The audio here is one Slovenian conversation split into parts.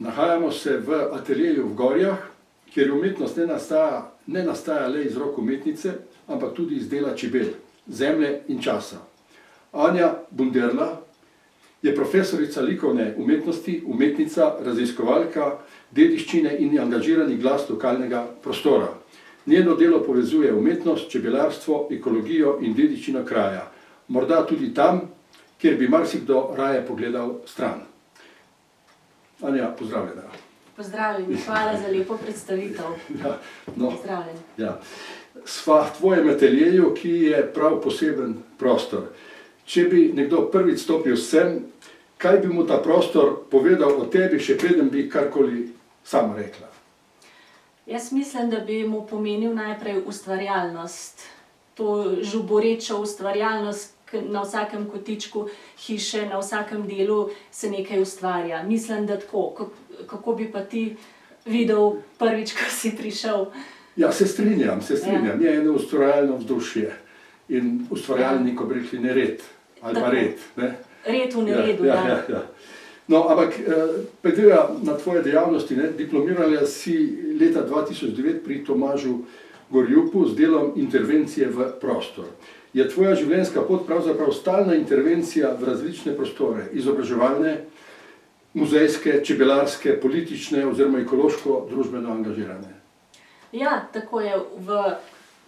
Nahajamo se v ateljeju v Gorjah, kjer umetnost ne nastaja le iz rok umetnice, ampak tudi iz dela čebel, zemlje in časa. Anja Bunderla je profesorica likovne umetnosti, umetnica, raziskovalka, dediščine in angažirani glas lokalnega prostora. Njeno delo povezuje umetnost, čebelarstvo, ekologijo in dediščino kraja. Morda tudi tam, kjer bi marsikdo raje pogledal stran. Anja, pozdravljena. Pozdravljeni, hvala za lepo predstavitev. Ja, no, Pozdravljeni. ja. Sva v tvojem ateljeju, ki je prav poseben prostor. Če bi nekdo prvič stopil sem, kaj bi mu ta prostor povedal o tebi, še preden bi karkoli sama rekla? Jaz mislim, da bi mu pomenil najprej ustvarjalnost. To žuborečo ustvarjalnost, na vsakem kotičku hiše, na vsakem delu se nekaj ustvarja. Mislim, da tako. Kako bi pa ti videl prvič, ko si prišel? Ja, se strinjam. Ja. Je eno ustvarjalno vzdušje in ustvarjalni, ko bi rekli, nered ali pa red. Ne? Red v neredu, ja. No, ampak glede na tvoje dejavnosti, ne, diplomirala si leta 2009 pri Tomažu Gorjupu z delom intervencije v prostor. Je tvoja življenjska pot pravzaprav stalna intervencija v različne prostore, izobraževalne, muzejske, čebelarske, politične oziroma ekološko-družbeno angažirane? Ja, tako je v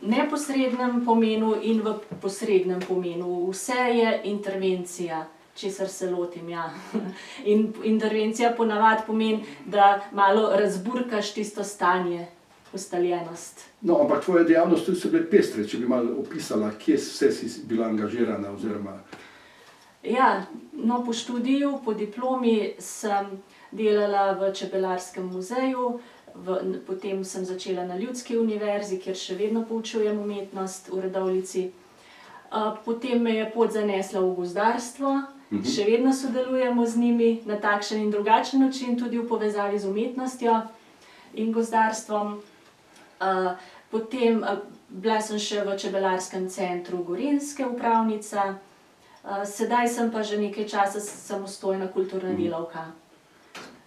neposrednem pomenu in v posrednem pomenu. Vse je intervencija, česar se lotim, ja. In intervencija ponavadi pomeni, da malo razburkaš tisto stanje, ustaljenost. No, ampak tvoje dejavnosti so bile pestre, če bi malo opisala, kje vse si bila angažirana oziroma... Ja, no, po študiju, po diplomi sem delala v Čebelarskem muzeju, potem sem začela na Ljudski univerzi, kjer še vedno poučujem umetnost v Radovljici. Potem me je pot zanesla v gozdarstvo, še vedno sodelujemo z njimi na takšen in drugačen način, tudi v povezavi z umetnostjo in gozdarstvom. Potem bila sem še v Čebelarskem centru Gorenjske upravnica, sedaj sem pa že nekaj časa samostojna kulturna delavka.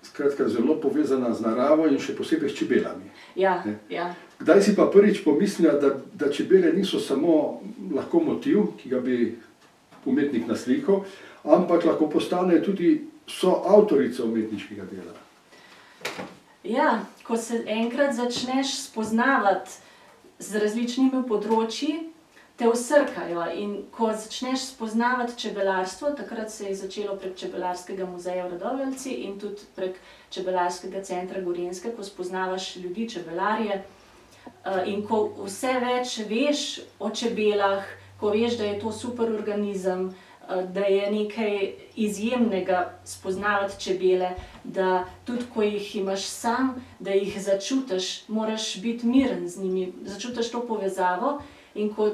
Skratka, zelo povezana z naravo in še posebej s čebelami. Ja, ja. Kdaj si pa prvič pomislila, da čebele niso samo lahko motiv, ki ga bi umetnik naslikal, ampak lahko postanejo tudi soavtorica umetniškega dela? Ja, ko se enkrat začneš spoznavati z različnimi področji, te vsrkajo, in ko začneš spoznavati čebelarstvo, takrat se je začelo prek Čebelarskega muzeja v Radovljici in tudi prek Čebelarskega centra Gorenjske, ko spoznavaš ljudi, čebelarje, in ko vse več veš o čebelah, ko veš, da je to super organizem, da je nekaj izjemnega spoznavati čebele, da tudi ko jih imaš sam, da jih začutiš, moraš biti miren z njimi, začutiš to povezavo. In ko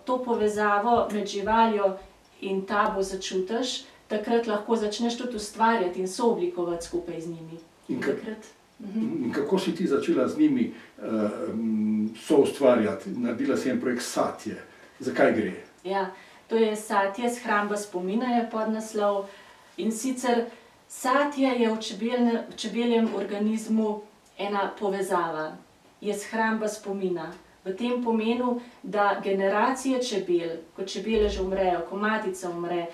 to povezavo med živaljo in tabo začutiš, takrat lahko začneš tudi ustvarjati in sooblikovati skupaj z njimi. In kako si ti začela z njimi soustvarjati? Naredila si en projekt Satje. Zakaj gre? Ja, to je Satje, Shramba spomina je podnaslov. In sicer satje je v čebeljem organizmu ena povezava, je shramba spomina. V tem pomenu, da generacije čebel, ko čebele že umrejo, ko matica umre,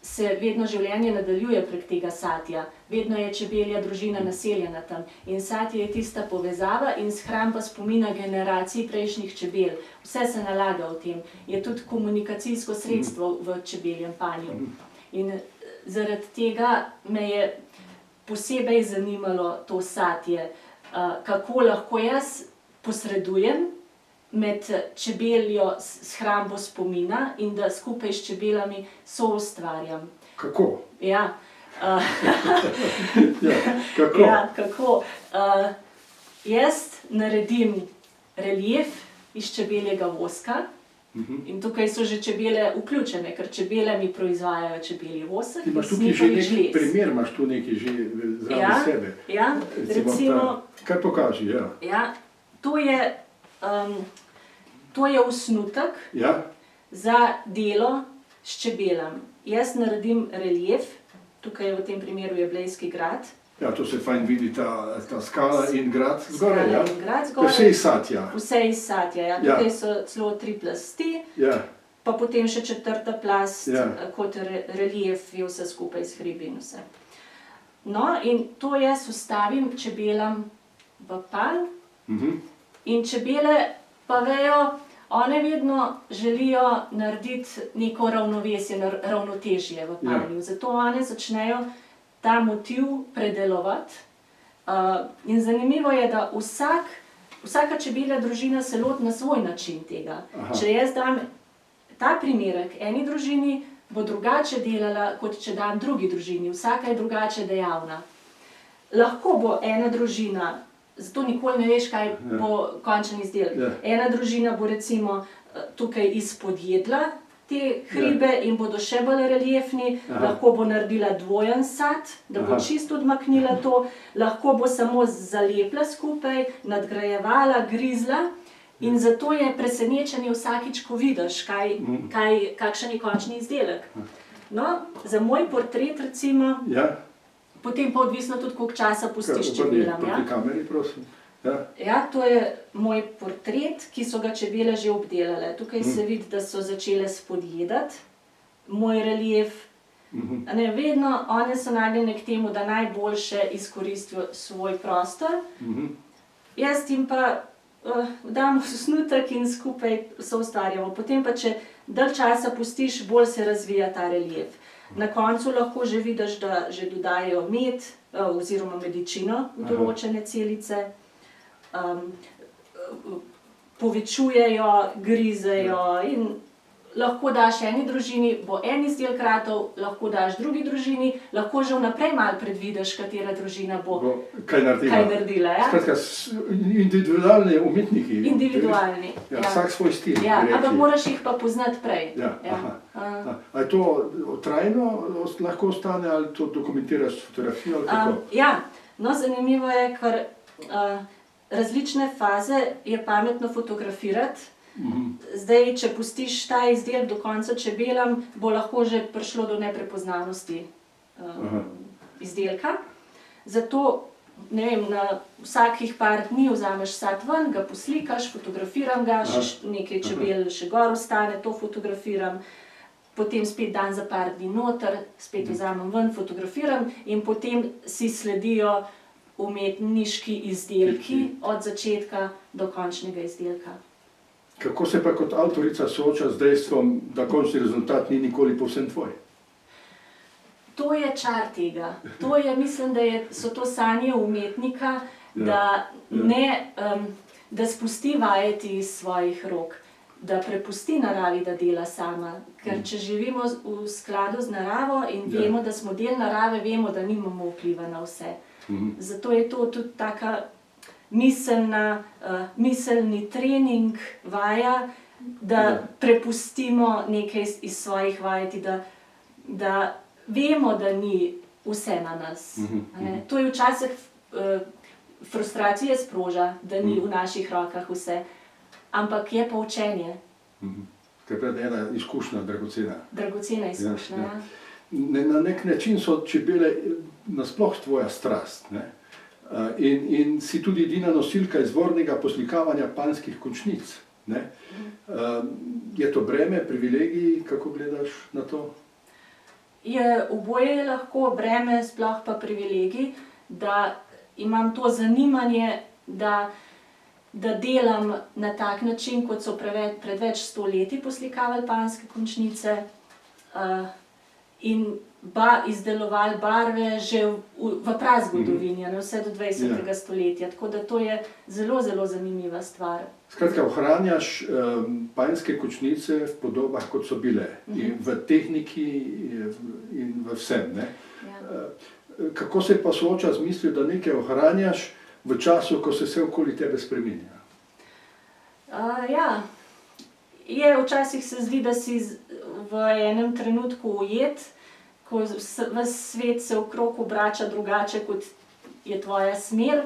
se vedno življenje nadaljuje prek tega satja. Vedno je čebelja družina naseljena tam. In satje je tista povezava in shramba spomina generacij prejšnjih čebel. Vse se nalaga v tem. Je tudi komunikacijsko sredstvo v čebeljem panju. In zaradi tega me je posebej zanimalo to satje. Kako lahko jaz posredujem med čebeljo shrambo spomina in da skupaj s čebelami soustvarjam. Kako? Ja. Kako? Ja, kako? Jaz naredim relief iz čebeljega voska in tukaj so že čebele vključene, ker čebele mi proizvajajo čebelji vosek. Imaš tukaj že neki primer, imaš tu nekaj že zraven sebe. Ja, recimo... Kaj pokaži, ja. Ja, to je osnutek za delo s čebelami. Jaz naredim relief, tukaj v tem primeru je Blejski grad, Ja, to se fajn vidi, ta skala in grad zgoraj, ja? Skala in grad To je zgoraj. vse iz satja. Vse iz satja, ja. Ja. Tukaj so celo 3 plasti, Ja, pa potem še 4. plast, Ja. kot relief je vse skupaj s hribi in vse. No, in to jaz vstavim čebelam v pal in čebele pa vejo, one vedno želijo narediti neko ravnovesje, ravnotežje v panju. Zato one začnejo ta motiv predelovati. In zanimivo je, da vsaka čebelja družina se loti na svoj način tega. Aha. Če jaz dam ta primerek eni družini, bo drugače delala, kot če dam drugi družini. Vsaka je drugače dejavna. Lahko bo ena družina, zato nikoli ne veš, kaj bo končen izdelek. Ja. Ena družina bo recimo tukaj izpodjedla te hribe in bodo še bolj reliefni, lahko bo naredila dvojen sad, da bo čisto odmaknila to, lahko bo samo zalepla skupaj, nadgrajevala, grizla in zato je presenečenje vsakič, ko vidiš, kakšen je končni izdelek. No, za moj portret recimo, ja. potem pa odvisno tudi, koliko časa pustiš Obrni čebelam. Ja? proti kameri, prosim. Ja. Ja, to je moj portret, ki so ga čebele že obdelale. Tukaj se vidi, da so začele spodjedati moj relief. Ne, vedno one so nagnjene k temu, da najboljše izkoristijo svoj prostor. Jaz jim pa dam osnutek in skupaj soustvarjamo. Potem pa, če dalj časa pustiš, bolj se razvija ta relief. Na koncu lahko že vidiš, da že dodajo med oziroma medičino v določene celice. Povečujejo, grizejo in lahko daš eni družini, bo en izdelek ratov, lahko daš drugi družini, lahko že vnaprej malo predvidiš, katera družina bo kaj naredila. Ja? Skratka, individualni umetniki. Individualni. Ja, vsak svoj stil. Ja, ampak moraš jih pa poznati prej. Ja, aha. A je to trajno lahko ostane ali to dokumentiraš s fotografijo ali kako? Ja, no zanimivo je, ker različne faze je pametno fotografirati. Zdaj, če pustiš ta izdelek do konca čebelam, bo lahko že prišlo do neprepoznavnosti izdelka. Zato, ne vem, na vsakih par dni vzameš sad ven, ga poslikaš, fotografiram ga, nekaj čebel še gor ostane, to fotografiram. Potem spet dan za par dni noter, spet vzamem ven, fotografiram in potem si sledijo umetniški izdelki od začetka do končnega izdelka. Kako se pa kot avtorica sooča z dejstvom, da končni rezultat ni nikoli povsem tvoj? To je čar tega. To je, mislim, da so to sanje umetnika, da spusti vajeti iz svojih rok, da prepusti naravi, da dela sama. Ker če živimo v skladu z naravo in vemo, da smo del narave, vemo, da nimamo vpliva na vse. Zato je to tudi taka miselni trening, vaja, da prepustimo nekaj iz svojih vajeti, da vemo, da ni vse na nas. To je včasih frustracije sproža, da ni v naših rokah vse, ampak je pa učenje. Kaj je ena izkušnja dragocena. Dragocena izkušnja, ja. Na nek način so čebele nasploh tvoja strast, ne? In si tudi edina nosilka izvornega poslikavanja panjskih končnic. Ne? Je to breme, privilegij, kako gledaš na to? Oboje je lahko breme, sploh pa privilegij, da imam to zanimanje, da delam na tak način, kot so pred več 100 leti poslikavali panjske končnice in izdelovali barve že v prazgodovini, vse do 20. stoletja. Tako da to je zelo, zelo zanimiva stvar. Skratka, ohranjaš panjske končnice v podobah, kot so bile. In v tehniki in v vsem. Ne? Kako se pa sooča z mislijo, da nekaj ohranjaš v času, ko se vse okoli tebe spreminja? Včasih se zdi, da si v enem trenutku ujet, ko ves svet se okrog obrača drugače, kot je tvoja smer.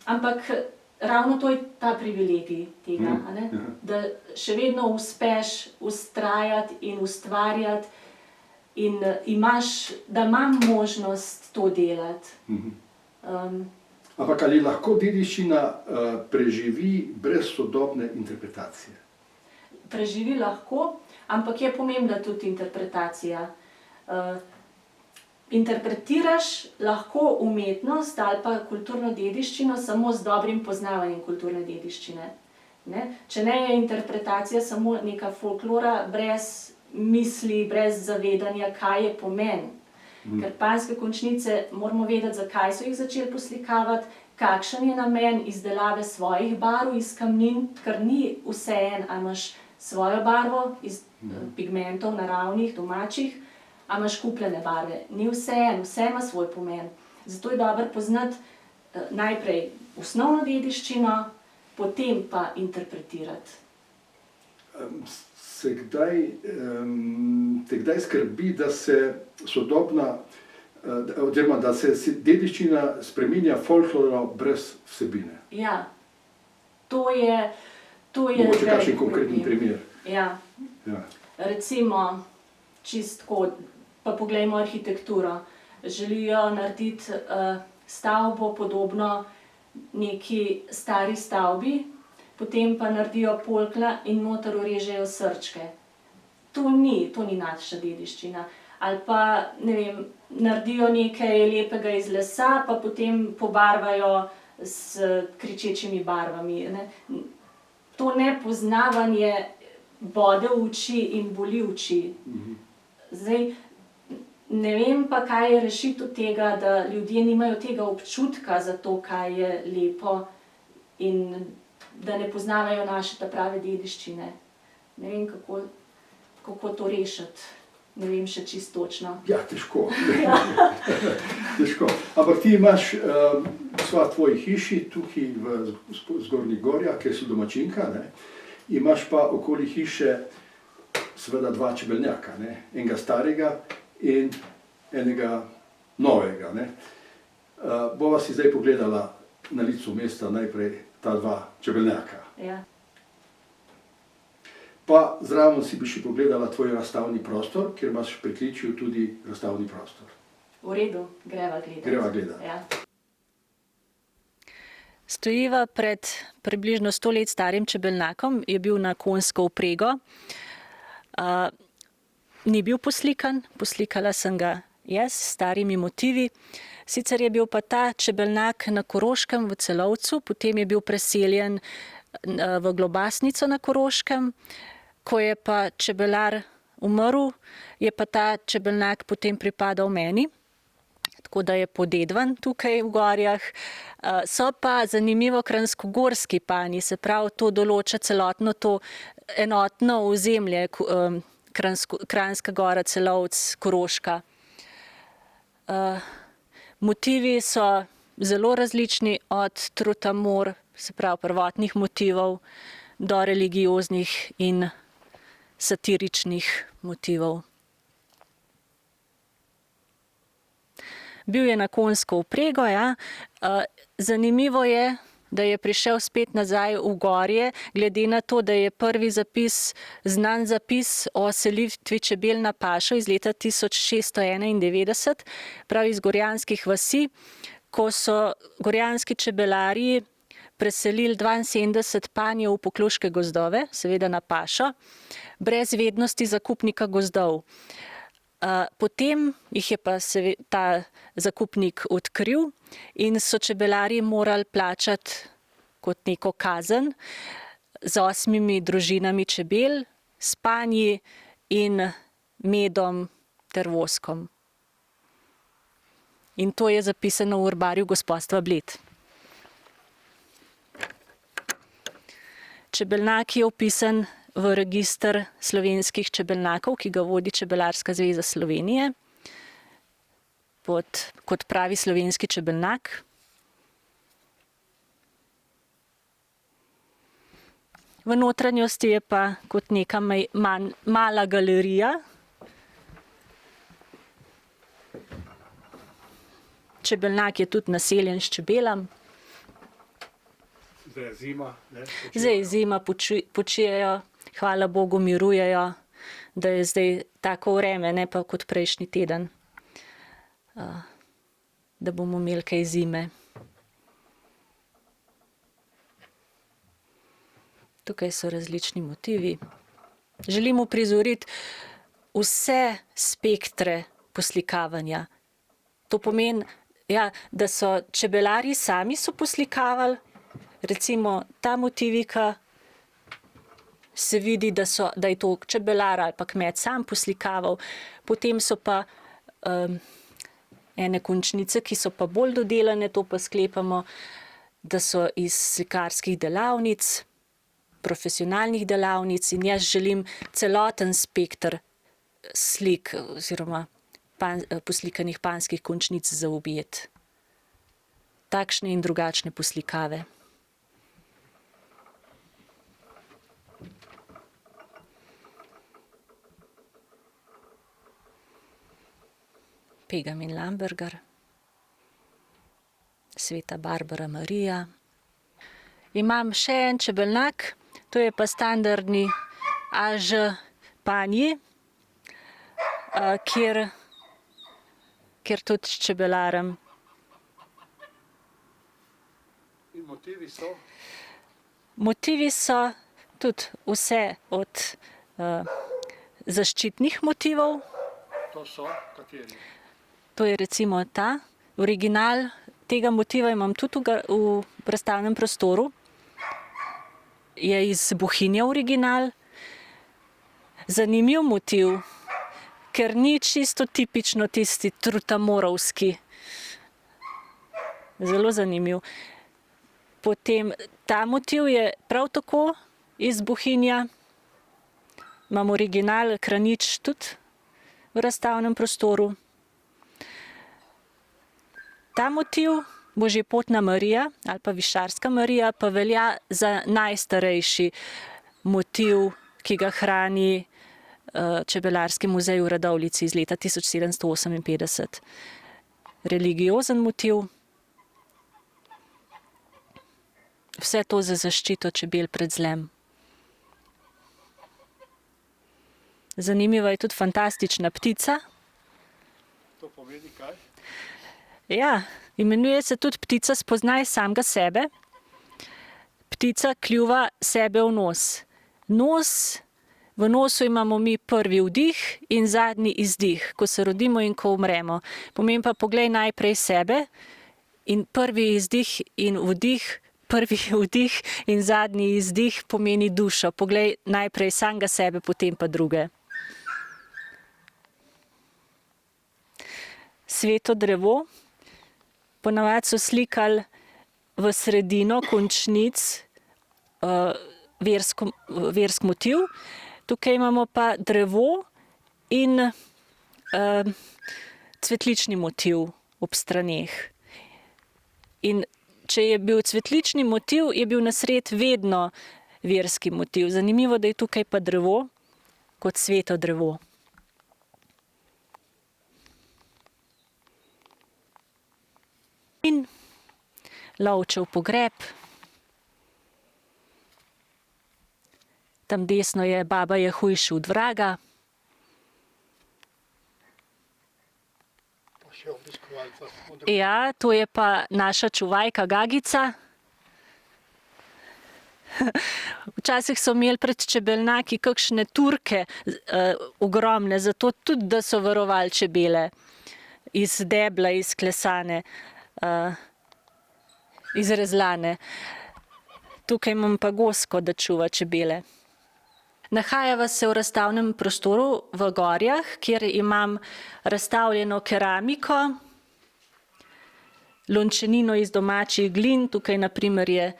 Ampak ravno to je ta privilegij tega, da še vedno uspeš vztrajati in ustvarjati in da imam možnost to delati. Ampak ali lahko dediščina preživi brez sodobne interpretacije? Preživi lahko, ampak je pomembna tudi interpretacija. Interpretiraš lahko umetnost ali pa kulturno dediščino samo z dobrim poznavanjem kulturne dediščine. Ne? Če ne je interpretacija samo neka folklora brez misli, brez zavedanja, kaj je pomen. Ker panjske končnice moramo vedeti, zakaj so jih začeli poslikavati, kakšen je namen izdelave svojih barv iz kamnin, ker ni vseeno, a imaš svojo barvo iz pigmentov naravnih, domačih, a imaš kupljene barve. Ni vseeno, vse ima svoj pomen. Zato je dobro poznati najprej osnovno dediščino, potem pa interpretirati. Te kdaj skrbi, da se sodobna, oziroma da se dediščina spreminja folklorno brez vsebine? Ja, to je Mogoče kakšen konkreten primer? Ja. Recimo, čistko, pa poglejmo arhitekturo. Želijo narediti stavbo podobno neki stari stavbi, potem pa naredijo polkla in noter urežejo srčke. To ni naša dediščina. Ali pa, ne vem, naredijo nekaj lepega iz lesa, pa potem pobarvajo s kričečimi barvami. Ne? To nepoznavanje bode v oči in boli v oči. Zdaj, ne vem pa, kaj je rešitev tega, da ljudje nimajo tega občutka za to, kaj je lepo in da ne poznavajo naše ta prave dediščine. Ne vem, kako to rešiti. Ne vem še čisto točno. Ja, težko. Težko. Ampak ti imaš v tvoji hiši, tukaj v Zgornjih Gorjah, kjer si domačinka, ne? Imaš pa okoli hiše seveda dva čebelnjaka, ne? Enega starega in enega novega. Ne? Bova si zdaj pogledala na licu mesta najprej ta dva čebelnjaka. Ja. Pa zraven si bi še pogledala tvoj razstavni prostor, kjer imaš v pritličju tudi razstavni prostor. V redu, greva gledati. Greva gledati. Ja. Stojiva pred približno 100 let starim čebelnjakom, je bil na konjsko vprego. Ni bil poslikan, poslikala sem ga jaz s starimi motivi. Sicer je bil pa ta čebelnjak na Koroškem v Celovcu, potem je bil preseljen v Globasnico na Koroškem. Ko je pa čebelar umrl, je pa ta čebelnjak potem pripadal meni, tako da je podedvan tukaj v Gorjah. So pa zanimivo kranjskogorski panji, se pravi, to določa celotno to enotno ozemlje Kranjska Gora, Celovec, Koroška. Motivi so zelo različni, od trutamor, se pravi prvotnih motivov, do religioznih in satiričnih motivov. Bil je na konjsko vprego, ja. Zanimivo je, da je prišel spet nazaj v Gorje, glede na to, da je prvi zapis, znan zapis o selitvi čebel na pašo iz leta 1691, pravi iz gorjanskih vasi, ko so gorjanski čebelarji preselili 72 panjev v Pokluške gozdove, seveda na pašo, brez vednosti zakupnika gozdov. Potem jih je pa ta zakupnik odkril in so čebelarji morali plačati kot neko kazen z 8 družinami čebel, s panji in medom ter voskom. In to je zapisano v urbarju gospodstva Bled. Čebelnjak je vpisan v register slovenskih čebelnjakov, ki ga vodi Čebelarska zveza Slovenije, kot pravi slovenski čebelnjak. V notranjosti je pa kot neka mala galerija. Čebelnjak je tudi naseljen s čebelam. Zdaj je zima. Zdaj je zima, počijejo, hvala Bogu, mirujejo. da je zdaj tako vreme, ne pa kot prejšnji teden, da bomo imeli kaj zime. Tukaj so različni motivi. Želim uprizoriti vse spektre poslikavanja. To pomeni, ja, da so čebelarji sami so poslikavali, recimo ta motivika se vidi, da je to čebelar ali pa kmet sam poslikaval. Potem so pa ene končnice, ki so pa bolj dodelane, to pa sklepamo, da so iz slikarskih delavnic, profesionalnih delavnic, in jaz želim celoten spekter slik oziroma poslikanih panjskih končnic zaobjeti. Takšne in drugačne poslikave. Pegam in Lamberger, Sveta Barbara Marija. Imam še en čebelnjak, to je pa standardni Až Panji, kjer tudi čebelarim. In motivi so? Motivi so tudi vse od zaščitnih motivov. To so kateri? To je recimo ta. Original tega motiva imam tudi v razstavnem prostoru. Je iz Bohinja original. Zanimiv motiv, ker ni čisto tipično tisti trutamorovski. Zelo zanimiv. Potem ta motiv je prav tako iz Bohinja. Imam original Kranič tudi v razstavnem prostoru. Ta motiv, Božjepotna Marija ali pa Višarska Marija, pa velja za najstarejši motiv, ki ga hrani Čebelarski muzej v Radovljici iz leta 1758. Religiozen motiv. Vse to za zaščito čebel pred zlem. Zanimiva je tudi fantastična ptica. To pomeni kaj? Ja, imenuje se tudi ptica spoznaj samega sebe. Ptica kljuva sebe v nos. V nosu imamo mi prvi vdih in zadnji izdih, ko se rodimo in ko umremo. Pomeni pa poglej najprej sebe in prvi izdih in vdih, prvi vdih in zadnji izdih pomeni dušo. Poglej najprej samega sebe, potem pa druge. Sveto drevo. Ponavadi so slikali v sredino končnic verski motiv. Tukaj imamo pa drevo in cvetlični motiv ob straneh. In če je bil cvetlični motiv, je bil nasred vedno verski motiv. Zanimivo, da je tukaj pa drevo kot sveto drevo. In Lovčev pogreb. Tam desno je Baba je hujša od vraga. Ja, to je pa naša čuvajka Gagica. Včasih so imeli pred čebelnjaki kakšne turke ogromne, zato tudi, da so varovali čebele. Iz debla, izklesane. Izrezlane. Tukaj imam pa Gosko, da čuva čebele. Nahajava se v razstavnem prostoru v Gorjah, kjer imam razstavljeno keramiko, lončenino iz domačih glin, tukaj na primer je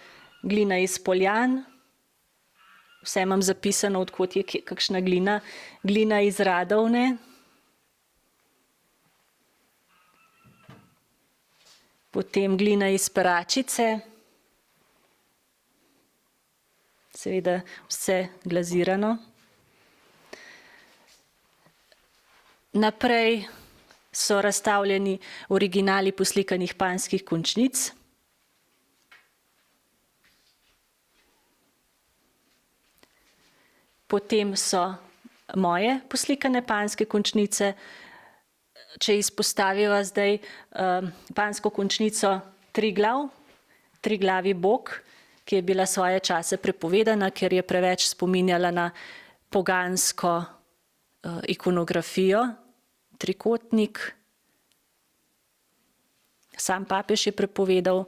glina iz Poljan. Vse imam zapisano, odkot je kakšna glina. Glina iz Radovne. Potem glina iz Peračice. Seveda vse glazirano. Naprej so razstavljeni originali poslikanih panjskih končnic. Potem so moje poslikane panjske končnice. Če izpostaviva zdaj panjsko končnico Triglavi bog, ki je bila svoje čase prepovedana, ker je preveč spominjala na pogansko ikonografijo, trikotnik. Sam papež je prepovedal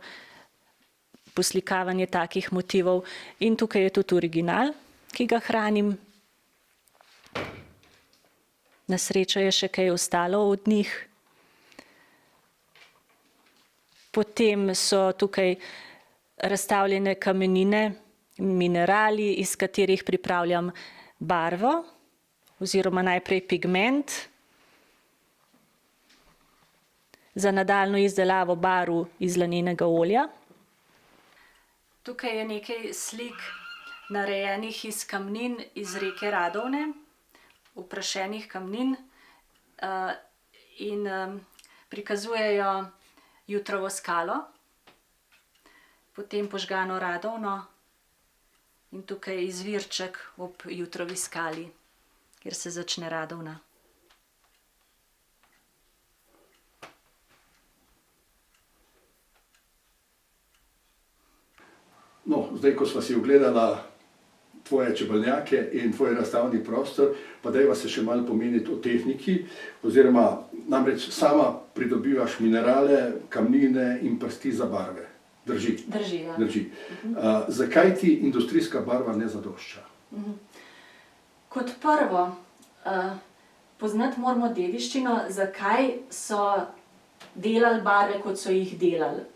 poslikavanje takih motivov in tukaj je tudi original, ki ga hranim. Na srečo je še kaj ostalo od njih. Potem so tukaj razstavljene kamenine, minerali, iz katerih pripravljam barvo, oziroma najprej pigment. Za nadaljnjo izdelavo barv iz lanenega olja. Tukaj je nekaj slik narejenih iz kamnin iz reke Radovne, uprašenih kamnin, in prikazujejo jutrovo skalo, potem požgano Radovno in tukaj izvirček ob jutrovi skali, kjer se začne Radovna. No, zdaj, ko sva si ogledala tvoje čebelnjake in tvoj razstavni prostor, pa dajva se še malo pomeniti o tehniki, oziroma namreč sama pridobivaš minerale, kamnine in prsti za barve. Drži? Drži, ja. Drži. Zakaj ti industrijska barva ne zadošča? Kot prvo, poznati moramo dediščino, zakaj so delali barve, kot so jih delali.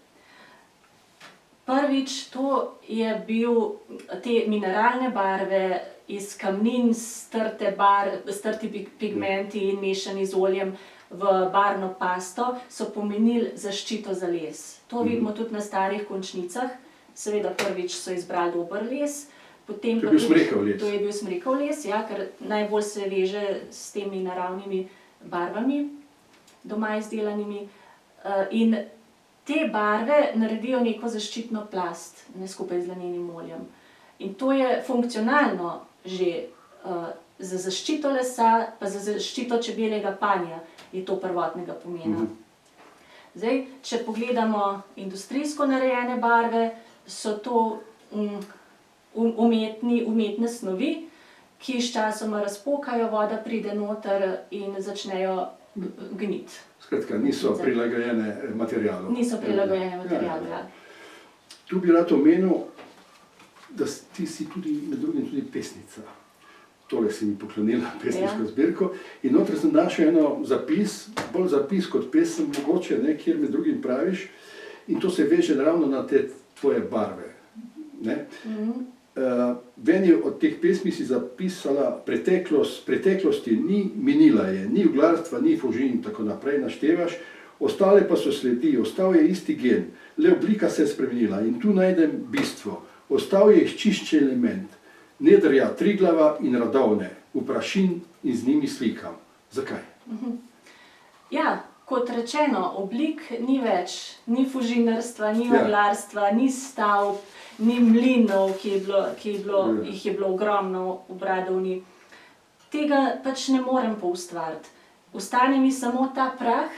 Prvič, to je bil te mineralne barve iz kamnin, strti pigmenti in mešani z oljem v barvno pasto, so pomenili zaščito za les. To vidimo tudi na starih končnicah. Seveda prvič so izbrali dober les. Potem to je bil smrekov les. To je bil smrekov les, ja, ker najbolj se veže s temi naravnimi barvami, doma izdelanimi. In te barve naredijo neko zaščitno plast, ne skupaj z lanenim oljem. In to je funkcionalno že za zaščito lesa, pa za zaščito čebeljega panja je to prvotnega pomena. Zdaj, če pogledamo industrijsko narejene barve, so to umetne snovi, ki sčasoma razpokajo, voda pride noter in začnejo gniti. Skratka, niso prilagojene materialu. Niso prilagojene materialu, ja. Tu bi rad omenil, da ti si tudi, med drugim tudi pesnica. Tole si mi poklonila, pesniško zbirko. In notri sem našel eno zapis, bolj zapis kot pesem mogoče, kjer med drugim praviš, in to se veže ravno na te tvoje barve. V eni od teh pesmi si zapisala: preteklosti ni, minila je, ni oglarstva, ni fužin in tako naprej naštevaš, ostale pa so sledi, ostal je isti gen, le oblika se je spremenila in tu najdem bistvo. Ostal je izčiščen element, nedrja Triglava in Radovne, vprašin in z njimi slikam. Zakaj? Ja, kot rečeno, oblik ni več, ni fužinarstva, ni oglarstva, ni stavb, ni mlinov, jih je bilo ogromno v Radovni. Tega pač ne morem poustvariti. Ostane mi samo ta prah,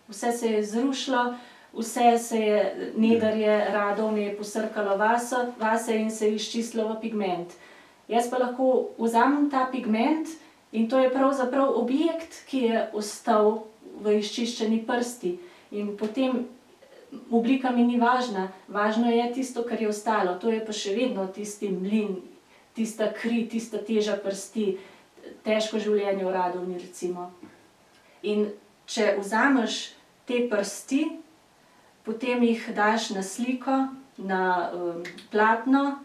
vse se je zrušilo, vse se je nedrje Radovne posrkalo vase in se je izčistilo v pigment. Jaz pa lahko vzamem ta pigment in to je pravzaprav objekt, ki je ostal v izčiščeni prsti. In potem oblika mi ni važna, važno je tisto, kar je ostalo. To je pa še vedno tisti mlin, tista kri, tista teža prsti, težko življenje v Radovni recimo. In če vzameš te prsti, potem jih daš na sliko, na platno,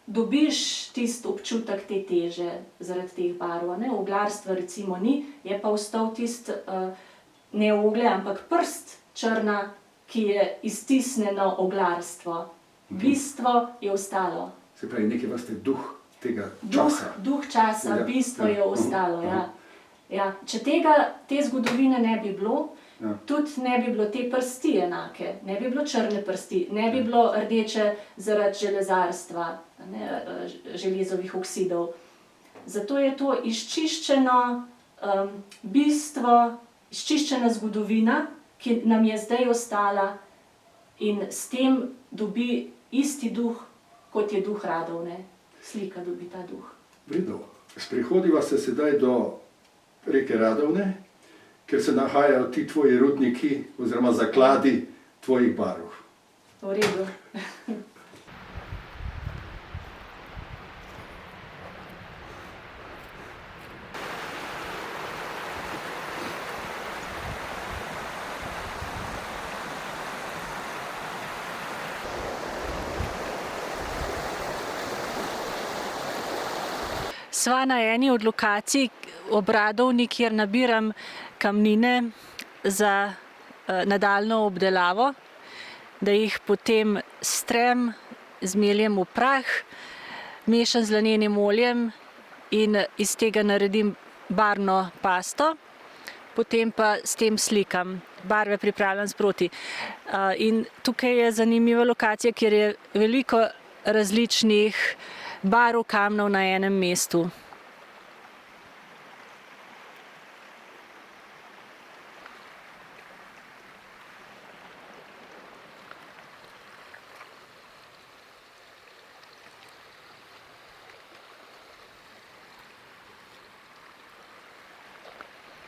dobiš tisti občutek te teže zaradi teh barv. Oglarstva recimo ni, je pa ostal tisti ne oglje, ampak prst črna, ki je iztisnjeno oglarstvo. Bistvo je ostalo. Se pravi, neke vrste duh tega časa. Duh časa, bistvo je ostalo, ja. Če te zgodovine ne bi bilo, tudi ne bi bilo te prsti enake, ne bi bilo črne prsti, ne bi bilo rdeče zaradi železarstva, železovih oksidov. Zato je to izčiščeno bistvo, izčiščena zgodovina, ki nam je zdaj ostala in s tem dobi isti duh, kot je duh Radovne. Slika dobi ta duh. V redu. Sprehodiva se sedaj do reke Radovne, ker se nahajajo ti tvoji rudniki oziroma zakladi tvojih barv. V redu. Sva na eni od lokacij ob Radovni, kjer nabiram kamnine za nadaljnjo obdelavo, da jih potem strem, zmeljem v prah, mešam z lanenim oljem in iz tega naredim barvno pasto, potem pa s tem slikam. Barve pripravljam sproti. In tukaj je zanimiva lokacija, kjer je veliko različnih barv kamnov na enem mestu.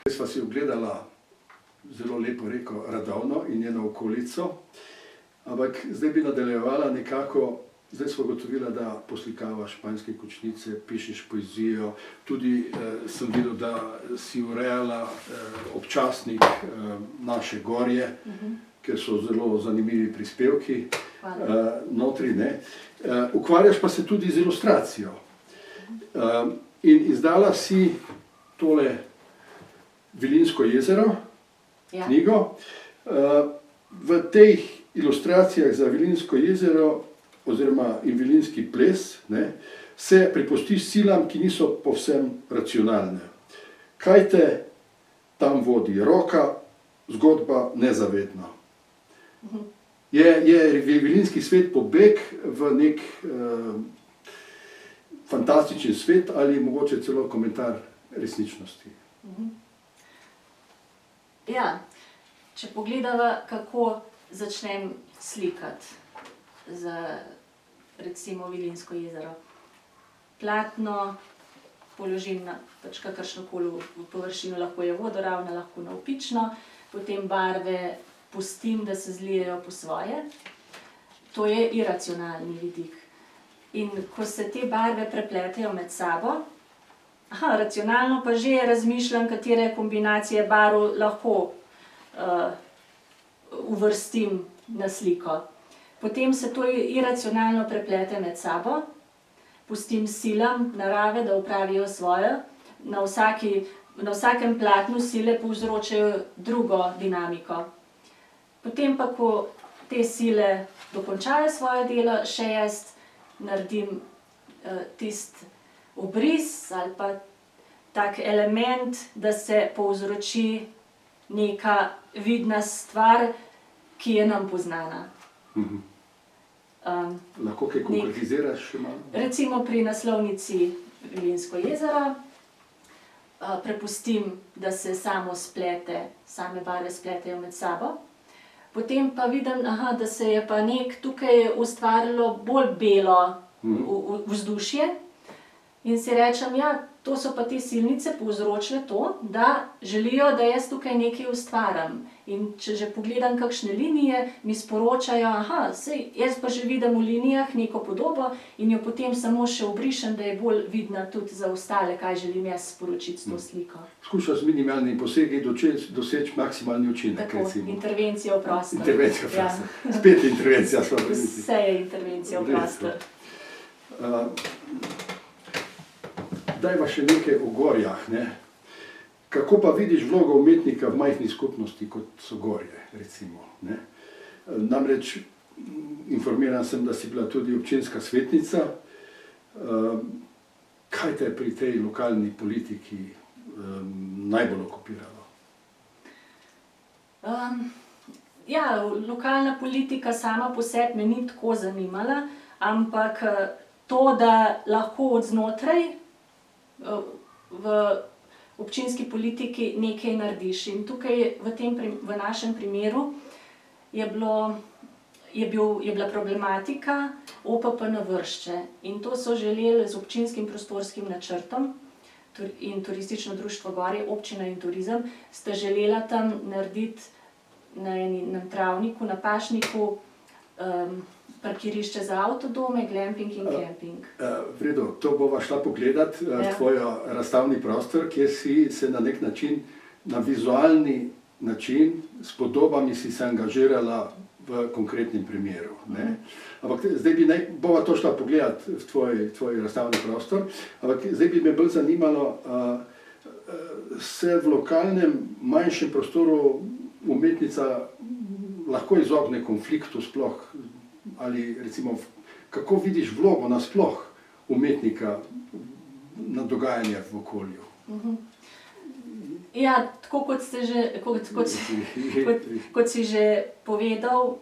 Sva si ogledala zelo lepo reko Radovno in njeno okolico, ampak zdaj bi nadaljevala nekako. Zdaj smo gotovila, da poslikavaš španske končnice, pišeš poezijo, tudi sem videl, da si urejala občasnik Naše gorje, ker so zelo zanimivi prispevki notri, ne. Ukvarjaš pa se tudi z ilustracijo. In izdala si tole Vilinsko jezero, knjigo. V teh ilustracijah za Vilinsko jezero oziroma in vilinski ples, ne, se prepustiš silam, ki niso povsem racionalne. Kaj te tam vodi? Roka, zgodba, nezavedno. Je vilinski svet pobeg v nek fantastičen svet ali mogoče celo komentar resničnosti? Ja, če pogledava, kako začnem slikati za recimo Vilinsko jezero. Platno položim na kakršnokoli površino, lahko je vodoravna, lahko navpično, potem barve pustim, da se zlijejo po svoje. To je iracionalni vidik. In ko se te barve prepletejo med sabo, racionalno pa že razmišljam, katere kombinacije barv lahko uvrstim na sliko. Potem se to iracionalno preplete med sabo, pustim silam narave, da opravijo svoje. Na vsakem platnu sile povzročajo drugo dinamiko. Potem pa, ko te sile dokončajo svoje delo, še jaz naredim tisti obris ali pa tak element, da se povzroči neka vidna stvar, ki je nam poznana. Lahko kaj konkretiziraš še malo? Recimo pri naslovnici Vilinsko jezero prepustim, da se samo splete, same barve spletejo med sabo. Potem pa vidim, da se je pa tukaj ustvarilo bolj belo vzdušje in si rečem, ja, to so pa te silnice povzročile to, da želijo, da jaz tukaj nekaj ustvarim. In če že pogledam kakšne linije, mi sporočajo, saj jaz pa že vidim v linijah neko podobo in jo potem samo še obrišem, da je bolj vidna tudi za ostale, kaj želim jaz sporočiti s to sliko. Skušaš z minimalnimi posegi doseči maksimalni učinek, tako, recimo. Intervencija v prostor. Intervencija v prostor. Ja. Spet je intervencija, smo premislili. Vse je intervencija v prostor. Dajva še nekaj o gorjah, ne. Kako pa vidiš vlogo umetnika v majhni skupnosti, kot so gorje, recimo, ne? Namreč informiran sem, da si bila tudi občinska svetnica. Kaj te je pri tej lokalni politiki najbolj okupiralo? Ja, lokalna politika sama po sebi me ni tako zanimala, ampak to, da lahko od znotraj v občinski politiki nekaj narediš. In tukaj v našem primeru je bila problematika OPPN Vršče. In to so želeli z občinskim prostorskim načrtom in Turistično društvo Gorje, občina in turizem, sta želela tam narediti na enem travniku, na pašniku, parkirišče za avtodome, glamping in camping. V redu, to bova šla pogledat, tvoj razstavni prostor, kjer si se na nek način, na vizualni način, s podobami si se angažirala v konkretnem primeru. Ampak zdaj bova to šla pogledat v tvoj razstavni prostor, ampak zdaj bi me bolj zanimalo, se v lokalnem manjšem prostoru umetnica lahko izogne konfliktu sploh, ali recimo, kako vidiš vlogo nasploh umetnika na dogajanje v okolju? Ja, tako kot si že povedal,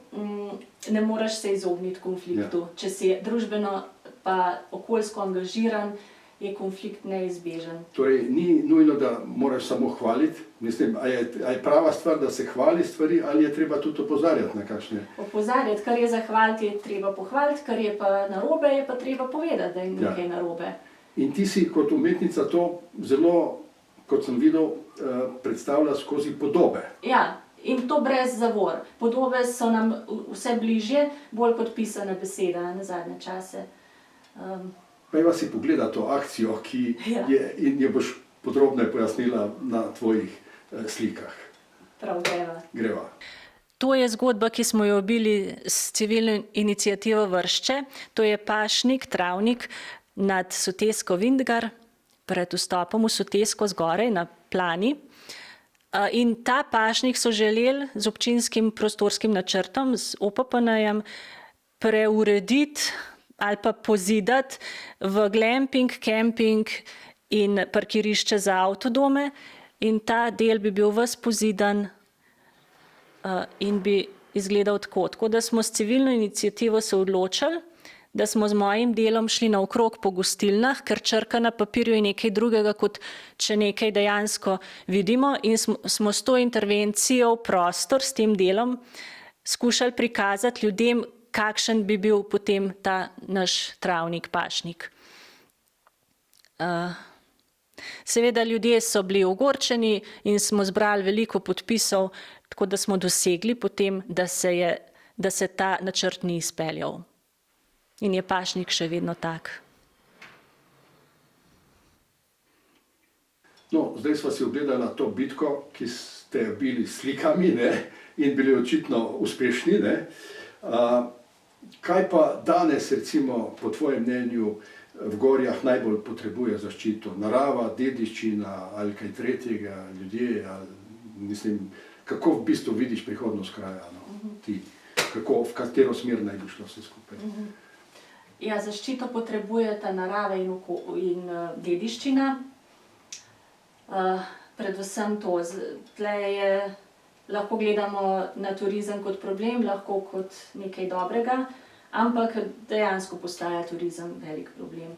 ne moreš se izogniti konfliktu. Če si družbeno pa okoljsko angažiran, je konflikt neizbežen. Torej, ni nujno, da moraš samo hvaliti. Mislim, a je prava stvar, da se hvali stvari, ali je treba tudi opozarjati na kakšne? Opozarjati, kar je za hvaliti, je treba pohvaliti, kar je pa narobe, je pa treba povedati, da je nekaj narobe. In ti si kot umetnica to zelo, kot sem videl, predstavlja skozi podobe. Ja, in to brez zavor. Podobe so nam vse bližje, bolj kot pisana beseda na zadnje čase. Pojva si pogleda to akcijo, ki je, in jo boš podrobneje pojasnila na tvojih slikah. Prav, greva. To je zgodba, ki smo jo dobili s civilno iniciativo Vršče. To je pašnik, travnik nad Sotesko Vintgar, pred vstopom v Sotesko zgoraj na Plani. In ta pašnik so želeli z občinskim prostorskim načrtom, z OPPN-jem, preurediti ali pa pozidati v glamping, camping in parkirišče za avtodome. In ta del bi bil ves pozidan in bi izgledal tako. Tako da smo s civilno iniciativo se odločili, da smo z mojim delom šli naokrog po gostilnah, ker črka na papirju je nekaj drugega, kot če nekaj dejansko vidimo. In smo s to intervencijo v prostor, s tem delom, skušali prikazati ljudem, kakšen bi bil potem ta naš travnik, pašnik. Seveda ljudje so bili ogorčeni in smo zbrali veliko podpisov, tako da smo dosegli potem, da se ta načrt ni izpeljal. In je pašnik še vedno tak. No, zdaj sva si ogledala to bitko, ki ste bili slikami, in bili očitno uspešni. Kaj pa danes, recimo, po tvojem mnenju, v Gorjah najbolj potrebuje zaščito? Narava, dediščina ali kaj tretjega, ljudje? Mislim, kako v bistvu vidiš prihodnost kraja? Ti, v katero smer naj bi šlo vse skupaj? Ja, zaščito potrebujeta narava in dediščina. Predvsem to. Lahko gledamo na turizem kot problem, lahko kot nekaj dobrega, ampak dejansko postaja turizem velik problem.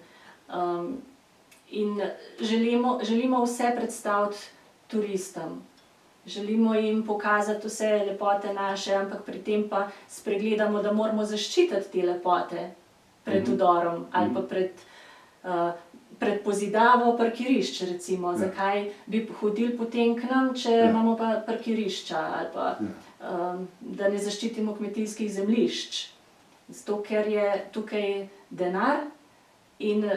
In želimo vse predstaviti turistom. Želimo jim pokazati vse lepote naše, ampak pri tem pa spregledamo, da moramo zaščititi te lepote pred vdorom ali pa pred pozidavo parkirišč, recimo. Zakaj bi hodili potem k nam, če imamo pa parkirišča, ali pa da ne zaščitimo kmetijskih zemljišč. Zato, ker je tukaj denar in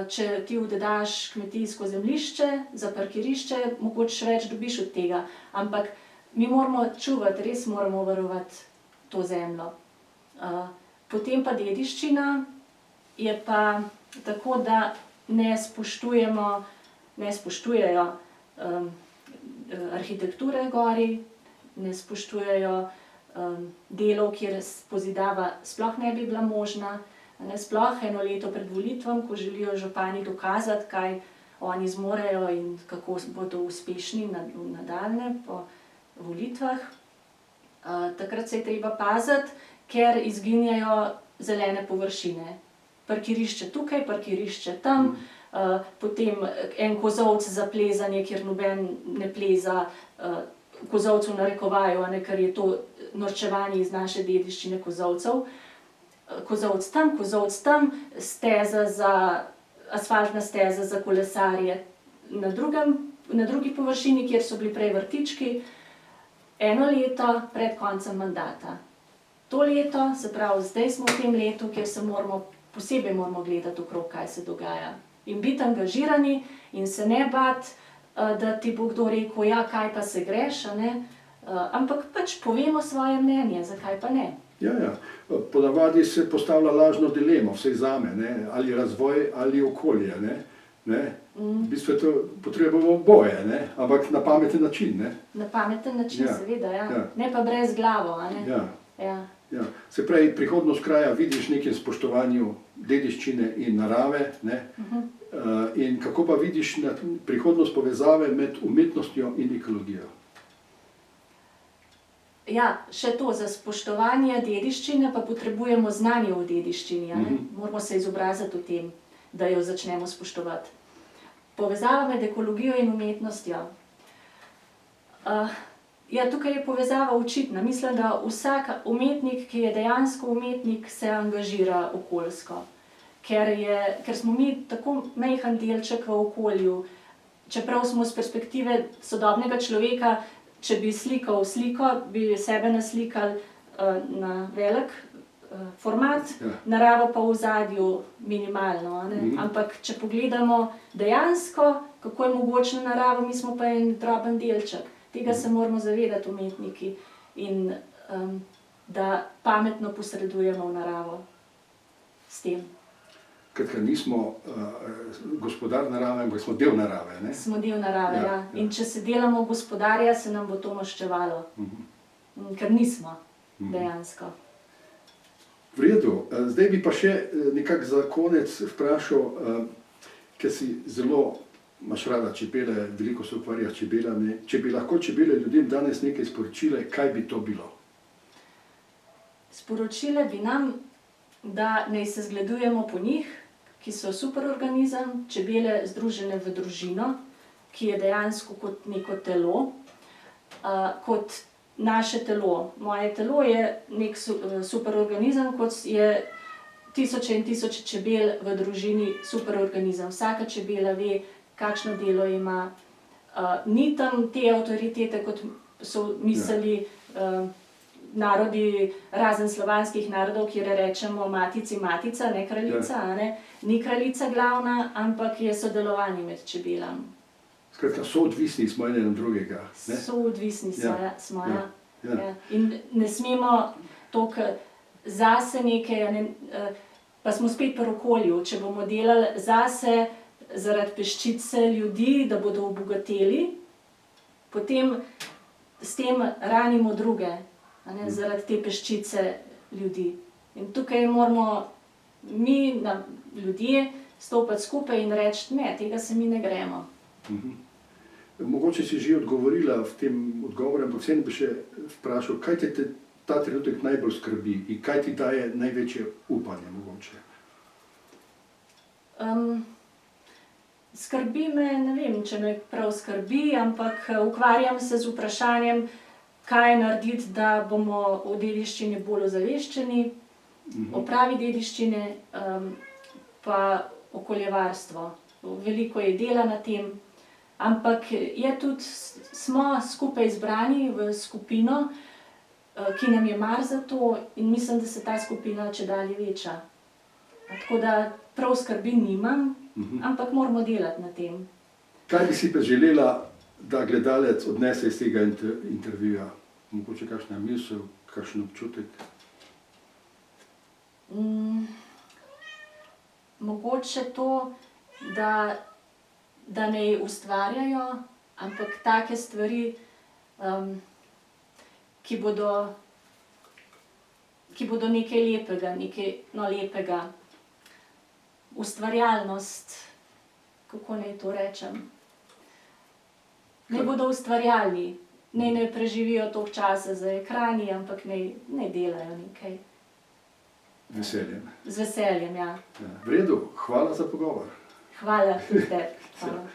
če ti oddaš kmetijsko zemljišče za parkirišče, mogoče več dobiš od tega. Ampak mi moramo čuvati, res moramo varovati to zemljo. Potem pa dediščina je pa tako, da ne spoštujejo arhitekture gori, ne spoštujejo delov, kjer pozidava sploh ne bi bila možna. Sploh eno leto pred volitvami, ko želijo župani dokazati, kaj oni zmorejo in kako bodo uspešni nadaljnje po volitvah. Takrat se je treba paziti, ker izginjajo zelene površine. Parkirišče tukaj, parkirišče tam, potem en kozolc za plezanje, kjer noben ne pleza, kozolc v narekovaju, ker je to norčevanje iz naše dediščine kozolcev. Kozolc tam, asfaltna steza za kolesarje na drugi površini, kjer so bili prej vrtički, eno leto pred koncem mandata. To leto, se pravi, zdaj smo v tem letu, kjer se posebej moramo gledati okrog, kaj se dogaja. In biti angažirani in se ne bati, da ti bo kdo rekel, ja, kaj pa se greš, ampak pač povemo svoje mnenje, zakaj pa ne. Ja. Ponavadi se postavlja lažno dilemo, vsaj zame, ali razvoj ali okolje. V bistvu to potrebujemo oboje, ampak na pameten način. Na pameten način, seveda, ja. Ne pa brez glavo. Ja. Se pravi, prihodnost kraja vidiš v nekem spoštovanju dediščine in narave, in kako pa vidiš prihodnost povezave med umetnostjo in ekologijo? Ja, še to, za spoštovanje dediščine pa potrebujemo znanje o dediščini. Moramo se izobraziti v tem, da jo začnemo spoštovati. Povezava med ekologijo in umetnostjo. Ja, tukaj je povezava očitna. Mislim, da vsak umetnik, ki je dejansko umetnik, se angažira okoljsko. Ker smo mi tako majhen delček v okolju, čeprav smo z perspektive sodobnega človeka, če bi slikal sliko, bi sebe naslikali na velik format, naravo pa v ozadju minimalno. Ampak če pogledamo dejansko, kako je mogoče narava, mi smo pa en droben delček. Tega se moramo zavedati umetniki in da pametno posredujemo v naravo s tem. Ker nismo gospodar narave, ampak smo del narave. Smo del narave, ja. In če se delamo gospodarja, se nam bo to maščevalo. Ker nismo dejansko. V redu. Zdaj bi pa še nekako za konec vprašal, ker si imaš rada čebele, veliko se ukvarjaš s čebelami. Če bi lahko čebele ljudem danes nekaj sporočile, kaj bi to bilo? Sporočile bi nam, da naj se zgledujemo po njih, ki so superorganizem, čebele združene v družino, ki je dejansko kot neko telo, kot naše telo. Moje telo je nek superorganizem, kot je tisoče in tisoče čebel v družini superorganizem. Vsaka čebela ve, kakšno delo ima. Ni tam te avtoritete, kot so mislili narodi, razen slovanskih narodov, kjer rečemo matici matica, ne kraljica, ni kraljica glavna, ampak je sodelovanje med čebelami. Skratka, soodvisni smo eden od drugega. Soodvisni smo, ja. In ne smemo toliko zase nekaj, pa smo spet pri okolju. Če bomo delali zase zaradi peščice ljudi, da bodo obogateli, potem s tem ranimo druge. Zaradi te peščice ljudi. In tukaj moramo mi, ljudje, stopiti skupaj in reči, ne, tega se mi ne gremo. Mogoče si že odgovorila v tem odgovoru, ampak vseeno bi še vprašal, kaj te ta trenutek najbolj skrbi in kaj ti daje največje upanje mogoče? Skrbi me, ne vem, če me prav skrbi, ampak ukvarjam se z vprašanjem, kaj narediti, da bomo o dediščini bolj ozaveščeni, o pravi dediščini, pa okoljevarstvo. Veliko je dela na tem, ampak smo skupaj izbrani v skupino, ki nam je mar za to in mislim, da se ta skupina čedalje veča. Tako da prav skrbi nimam, ampak moramo delati na tem. Kaj bi si pa želela, da gledalec odnese iz tega intervjuja? Mogoče kakšna misel, kakšen občutek? Mogoče to, da naj ustvarjajo, ampak take stvari, ki bodo nekaj lepega, ustvarjalnost, kako naj to rečem. Naj bodo ustvarjalni, naj preživijo toliko časa za ekrani, ampak naj delajo nekaj. Veseljem. Z veseljem, ja. V redu, hvala za pogovor. Hvala tudi tebi. Hvala.